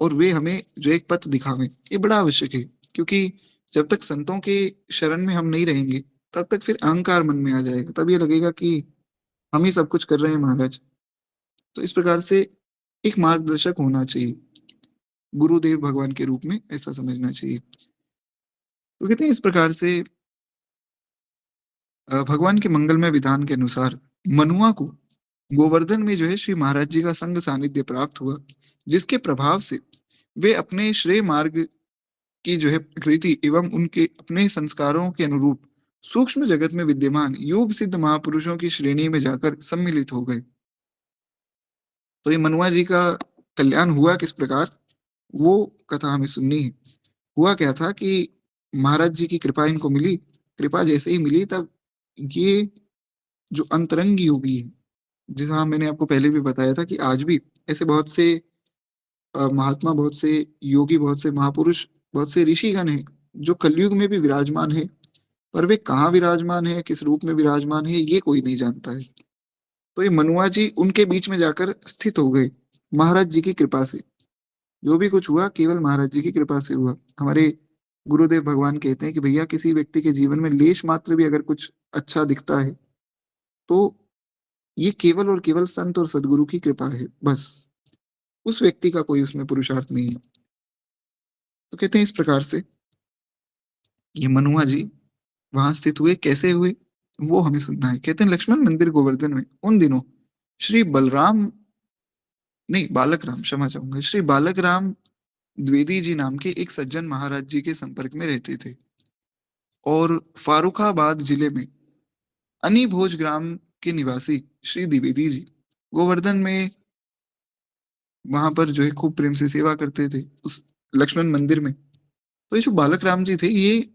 और वे हमें जो एक पथ दिखावें। ये बड़ा आवश्यक है, क्योंकि जब तक संतों के शरण में हम नहीं रहेंगे, तब तक फिर अहंकार मन में आ जाएगा, तब ये लगेगा कि हम ही सब कुछ कर रहे हैं महाराज। तो इस प्रकार से एक मार्गदर्शक होना चाहिए। गुरुदेव भगवान के रूप में, ऐसा समझना चाहिए। तो कहते हैं इस प्रकार से भगवान के मंगलमय विधान के अनुसार मनुआ को गोवर्धन में जो है श्री महाराज जी का संग सानिध्य प्राप्त हुआ, जिसके प्रभाव से वे अपने श्रेय मार्ग की जो है प्रकृति एवं उनके अपने संस्कारों के अनुरूप सूक्ष्म जगत में विद्यमान योग सिद्ध महापुरुषों की श्रेणी में जाकर सम्मिलित हो गए। तो ये मनुआ जी का कल्याण हुआ किस प्रकार, वो कथा हमें सुननी है। हुआ क्या था कि महाराज जी की कृपा इनको मिली। कृपा जैसे ही मिली तब ये जो अंतरंग योगी है, जैसा मैंने आपको पहले भी बताया था कि आज भी ऐसे बहुत से महात्मा, बहुत से योगी, बहुत से महापुरुष, बहुत से ऋषिगण हैं जो कलयुग में भी विराजमान है, पर वे कहाँ विराजमान है, किस रूप में विराजमान है, ये कोई नहीं जानता है। तो ये मनुआ जी उनके बीच में जाकर स्थित हो गए महाराज जी की कृपा से। जो भी कुछ हुआ केवल महाराज जी की कृपा से हुआ। हमारे गुरुदेव भगवान कहते हैं कि भैया किसी व्यक्ति के जीवन में लेश मात्र भी अगर कुछ अच्छा दिखता है, तो ये केवल और केवल संत और सदगुरु की कृपा है, बस। उस व्यक्ति का कोई उसमें पुरुषार्थ नहीं है। तो कहते हैं इस प्रकार से ये मनुआ जी वहां स्थित हुए, कैसे हुए वो हमें सुनना है। कहते हैं लक्ष्मण मंदिर गोवर्धन में उन दिनों श्री बलराम, नहीं बालक राम, क्षमा चाहूंगा, श्री बालक राम द्विवेदी जी नाम के एक सज्जन महाराज जी के संपर्क में रहते थे। और फारुखाबाद जिले में अनिभोज ग्राम के निवासी श्री द्विवेदी जी गोवर्धन में वहां पर जो है खूब प्रेम से सेवा करते थे उस लक्ष्मण मंदिर में। तो ये जो बालक राम जी थे, ये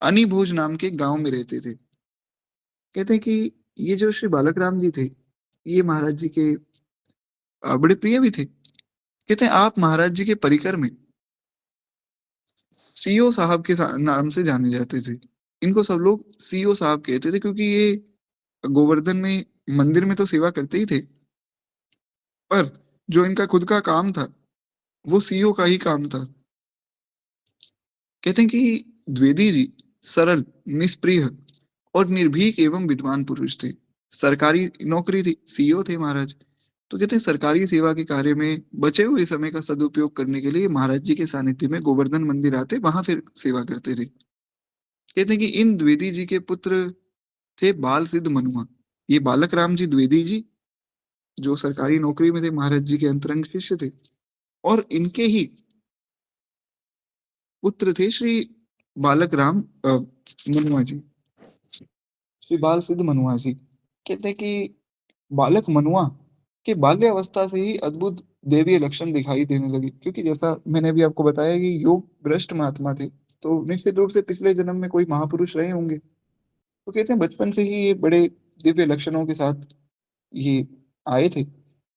अनिभोज नाम के गांव में रहते थे। कहते हैं कि ये जो श्री बालक राम जी थे, ये महाराज जी के बड़े प्रिय भी थे। कहते हैं आप महाराज जी के परिकर में सीओ साहब के नाम से जाने जाते थे। इनको सब लोग सीओ साहब कहते थे, क्योंकि ये गोवर्धन में मंदिर में तो सेवा करते ही थे, पर जो इनका खुद का काम था वो सीईओ का ही काम था। कहते हैं कि द्विवेदी जी सरल, निष्प्रिय और निर्भीक एवं विद्वान पुरुष थे। सरकारी नौकरी थी, सीईओ थे महाराज। तो कहते हैं सरकारी सेवा के कार्य में बचे हुए समय का सदुपयोग करने के लिए महाराज जी के सानिध्य में गोवर्धन मंदिर आते, वहां फिर सेवा करते थे। कहते हैं कि इन द्विवेदी जी के पुत्र थे बाल सिद्ध मनुआ। ये बालक राम जी द्विवेदी जी जो सरकारी नौकरी में थे, महाराज जी के अंतरंग शिष्य थे, और इनके ही पुत्र थे श्री बालक राम मनुआ जी, श्री बाल सिद्ध मनुआ जी। कहते हैं कि बालक मनुआ के बाल्यावस्था से ही अद्भुत देवीय लक्षण दिखाई देने लगे, क्योंकि जैसा मैंने अभी आपको बताया कि योग भ्रष्ट महात्मा थे, तो निश्चित रूप से पिछले जन्म में कोई महापुरुष रहे होंगे। तो कहते हैं बचपन से ही ये बड़े दिव्य लक्षणों के साथ ये आए थे,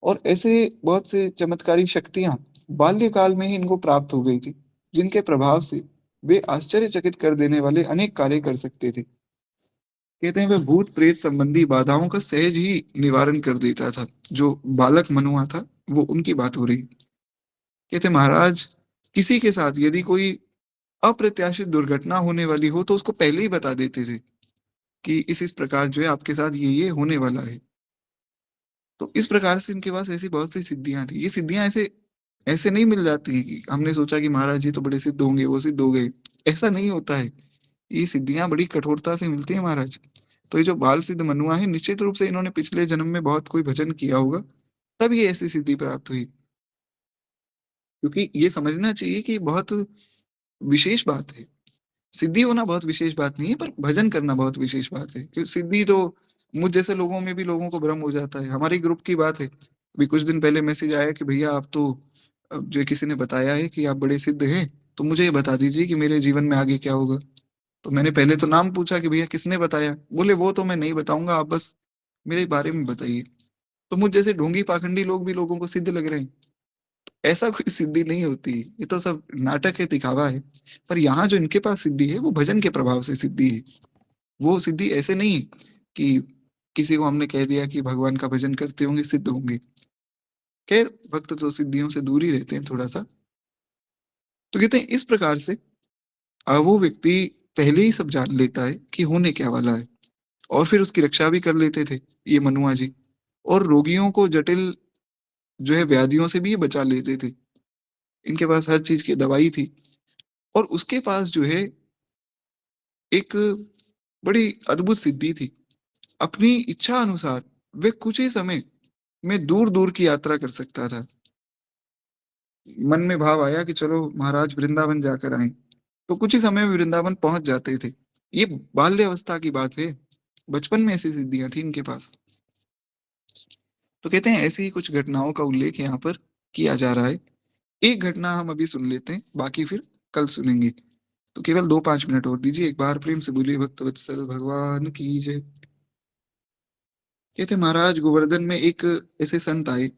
और ऐसे बहुत से चमत्कारी शक्तियां बाल्यकाल में ही इनको प्राप्त हो गई थी, जिनके प्रभाव से वे आश्चर्यचकित कर देने वाले अनेक कार्य कर सकते थे। कहते हैं वह भूत प्रेत संबंधी बाधाओं का सहज ही निवारण कर देता था। जो बालक मनुआ था वो उनकी बात हो रही। कहते महाराज किसी के साथ यदि कोई अप्रत्याशित दुर्घटना होने वाली हो तो उसको पहले ही बता देते थे कि इस प्रकार जो है आपके साथ ये होने वाला है। तो इस प्रकार से इनके पास ऐसी बहुत सी सिद्धियां थी। ये सिद्धियां ऐसे ऐसे नहीं मिल जाती हैं कि हमने सोचा कि महाराज जी तो बड़े सिद्ध होंगे, वो सिद्ध हो गए। ऐसा नहीं होता है। ये सिद्धियां बड़ी कठोरता से मिलती है महाराज। तो ये जो बाल सिद्ध मनुआ है, निश्चित रूप से इन्होंने पिछले जन्म में बहुत कोई भजन किया होगा, तब ये ऐसी सिद्धि प्राप्त हुई। क्योंकि ये समझना चाहिए कि बहुत विशेष बात है। सिद्धि होना बहुत विशेष बात नहीं है, पर भजन करना बहुत विशेष बात है। क्योंकि सिद्धि तो मुझ जैसे लोगों में भी लोगों को भ्रम हो जाता है। हमारे ग्रुप की बात है, अभी कुछ दिन पहले मैसेज आया कि भैया आप तो जो किसी ने बताया है कि आप बड़े सिद्ध हैं, तो मुझे ये बता दीजिए कि मेरे जीवन में आगे क्या होगा। तो मैंने पहले तो नाम पूछा कि भैया किसने बताया। बोले वो तो मैं नहीं बताऊंगा, आप बस मेरे बारे में बताइए। तो मुझ जैसे ढोंगी पाखंडी लोग भी लोगों को सिद्ध लग रहे हैं। ऐसा कोई सिद्धि नहीं होती, ये तो सब नाटक है, दिखावा है। पर यहाँ जो इनके पास सिद्धि है वो भजन के प्रभाव से सिद्धि है। वो सिद्धि ऐसे नहीं है कि किसी को हमने कह दिया कि भगवान का भजन करते होंगे सिद्ध होंगे। खैर भक्त तो सिद्धियों से दूर ही रहते हैं थोड़ा सा। तो कहते हैं इस प्रकार से वो व्यक्ति पहले ही सब जान लेता है कि होने क्या वाला है, और फिर उसकी रक्षा भी कर लेते थे ये मनुआ जी। और रोगियों को जटिल जो है व्याधियों से भी ये बचा लेते थे। इनके पास हर चीज की दवाई थी, और उसके पास जो है एक बड़ी अद्भुत सिद्धि थी। अपनी इच्छा अनुसार वे कुछ ही समय में दूर दूर की यात्रा कर सकता था। मन में भाव आया कि चलो महाराज वृंदावन जाकर आए, तो कुछ ही समय में वृंदावन पहुंच जाते थे। ये बाल्यावस्था की बात है, बचपन में ऐसी सिद्धियां थी इनके पास। तो कहते हैं ऐसी ही कुछ घटनाओं का उल्लेख यहाँ पर किया जा रहा है। एक घटना हम अभी सुन लेते हैं, बाकी फिर कल सुनेंगे। तो केवल 2-5 मिनट और दीजिए, एक बार प्रेम से बोलिए भक्त वत्सल भगवान की जय। कहते महाराज गोवर्धन में एक ऐसे संत आए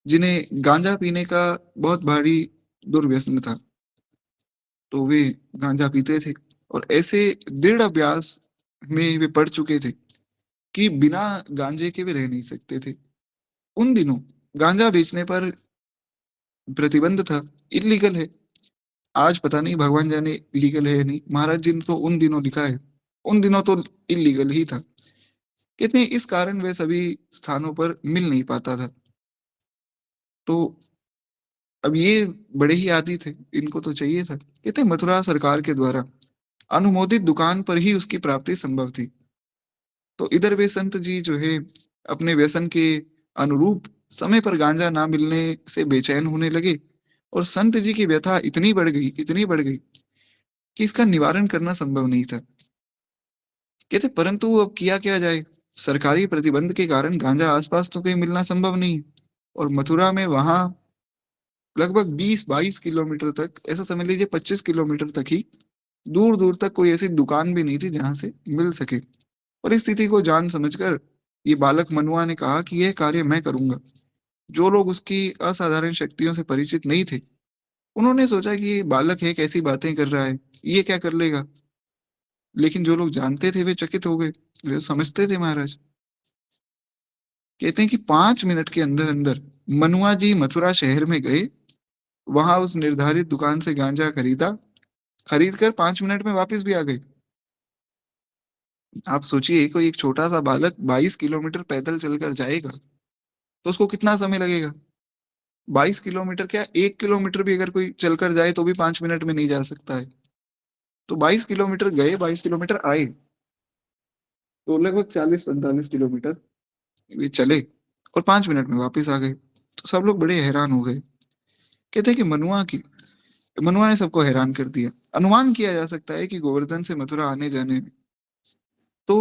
जिन्हें गांजा पीने का बहुत भारी दुर्व्यसन था। तो वे गांजा पीते थे, और ऐसे दृढ़ अभ्यास में वे पड़ चुके थे कि बिना गांजे के वे रह नहीं सकते थे। उन दिनों गांजा बेचने पर प्रतिबंध था, इलीगल है। आज पता नहीं भगवान जाने लीगल है या नहीं, महाराज जी ने तो उन दिनों लिखा है, उन दिनों तो इलीगल ही था। कहते हैं इस कारण वे सभी स्थानों पर मिल नहीं पाता था। तो अब ये बड़े ही आदी थे, इनको तो चाहिए था। कहते हैं मथुरा सरकार के द्वारा अनुमोदित दुकान पर ही उसकी प्राप्ति संभव थी। तो इधर वे संत जी जो है अपने व्यसन के अनुरूप समय पर गांजा ना मिलने से बेचैन होने लगे, और संत जी की व्यथा इतनी बढ़ गई कि इसका निवारण करना संभव नहीं था। कहते परंतु अब किया क्या जाए, सरकारी प्रतिबंध के कारण गांजा आसपास तो कहीं मिलना संभव नहीं, और मथुरा में वहां लगभग 20-22 किलोमीटर तक, ऐसा समझ लीजिए 25 किलोमीटर तक ही, दूर दूर तक कोई ऐसी दुकान भी नहीं थी जहां से मिल सके। परिस्थिति को जान समझकर ये बालक मनुआ ने कहा कि यह कार्य मैं करूंगा। जो लोग उसकी असाधारण शक्तियों से परिचित नहीं थे, उन्होंने सोचा कि ये बालक है, कैसी बातें कर रहा है, ये क्या कर लेगा। लेकिन जो लोग जानते थे वे चकित हो गए, वे समझते थे महाराज। कहते हैं कि 5 मिनट के अंदर अंदर मनुआ जी मथुरा शहर में गए, वहां उस निर्धारित दुकान से गांजा खरीदा, खरीद कर 5 मिनट में वापस भी आ गए। आप सोचिए कोई एक छोटा सा बालक 22 किलोमीटर पैदल चलकर जाएगा तो उसको कितना समय लगेगा। 22 किलोमीटर क्या, 1 किलोमीटर भी अगर कोई चलकर जाए तो भी 5 मिनट में नहीं जा सकता है। तो 22 किलोमीटर गए, 22 किलोमीटर आए, तो लगभग 40-45 किलोमीटर वे चले, और 5 मिनट में वापस आ गए। तो सब लोग बड़े हैरान हो गए। कहते हैं कि मनुआ ने सबको हैरान कर दिया। अनुमान किया जा सकता है कि गोवर्धन से मथुरा आने जाने में तो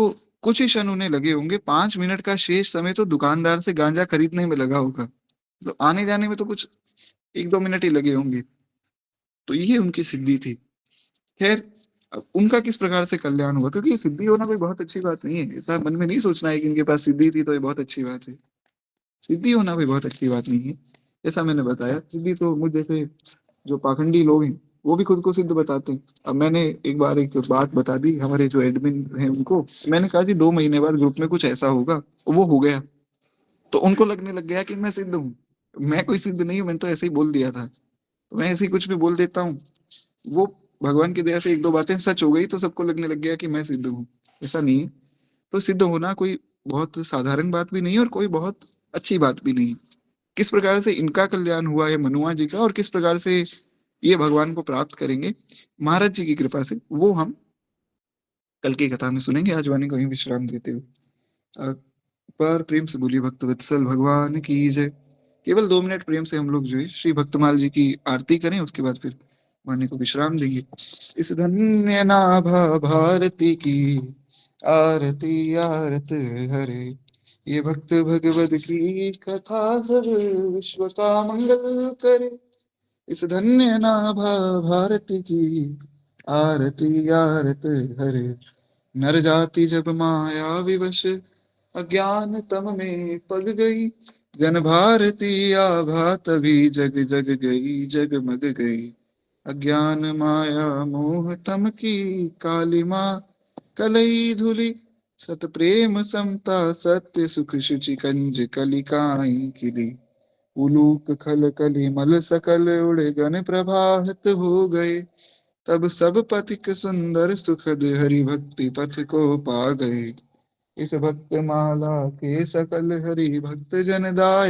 कुछ ही क्षण उन्हें लगे होंगे, 5 मिनट का शेष समय तो दुकानदार से गांजा खरीदने में लगा होगा, तो आने जाने में तो कुछ 1-2 मिनट ही लगे होंगे। तो ये उनकी सिद्धि थी। खैर, अब उनका किस प्रकार से कल्याण हुआ, क्योंकि ये सिद्धि होना कोई बहुत अच्छी बात नहीं है। ऐसा मन में नहीं सोचना है कि इनके पास सिद्धि थी तो ये बहुत अच्छी बात है। सिद्धि होना कोई बहुत अच्छी बात नहीं है। जैसा मैंने बताया, सिद्धि तो मुझ जैसे जो पाखंडी लोग हैं वो भी खुद को सिद्ध बताते हैं। अब मैंने एक बार एक बात बता दी हमारे जो एडमिन हैं उनको, मैंने कहा जी 2 महीने बाद ग्रुप में कुछ ऐसा होगा, वो हो गया। तो उनको लगने लग गया कि मैं सिद्ध हूँ। मैं कोई सिद्ध नहीं हूँ, मैंने तो ऐसे ही बोल दिया था। तो मैं ऐसे ही कुछ भी बोल देता हूँ, वो भगवान की दया से 1-2 बातें सच हो गई तो सबको लगने लग गया कि मैं सिद्ध हूँ। ऐसा नहीं है। तो सिद्ध होना कोई बहुत साधारण बात भी नहीं है, और कोई बहुत अच्छी बात भी नहीं है। किस प्रकार से इनका कल्याण हुआ है मनुआ जी का, और किस प्रकार से ये भगवान को प्राप्त करेंगे महाराज जी की कृपा से, वो हम कल की कथा में सुनेंगे। आज वाणी को ही विश्राम देते हुए पर प्रेम से बोलिए भक्त वत्सल भगवान की जय। केवल 2 मिनट प्रेम से हम लोग जो है श्री भक्तमाल जी की आरती करें, उसके बाद फिर वाणी को विश्राम देंगे। इस धन्य नाभा भारती की आरती आरत हरे, ये भक्त भगवत की कथा सब विश्व का मंगल करे। इस धन्य नाभा भारती की आरती आरत हरे, नर जाति जब माया विवश अज्ञान तम में पग गई, जन भारती आभा तभी जग जग गई जगमग गई। अज्ञान माया मोह तम की काली माँ कलई धुली, सत प्रेम समता सत्य सुख शुचि कंज कलिकाई खिली। उलूक खल कली मल सकल उड़ गन प्रभात हो गए, तब सब पथिक सुंदर सुखद हरि भक्ति पथ को पा गए। इस भक्त माला के सकल हरि भक्त जन दाया।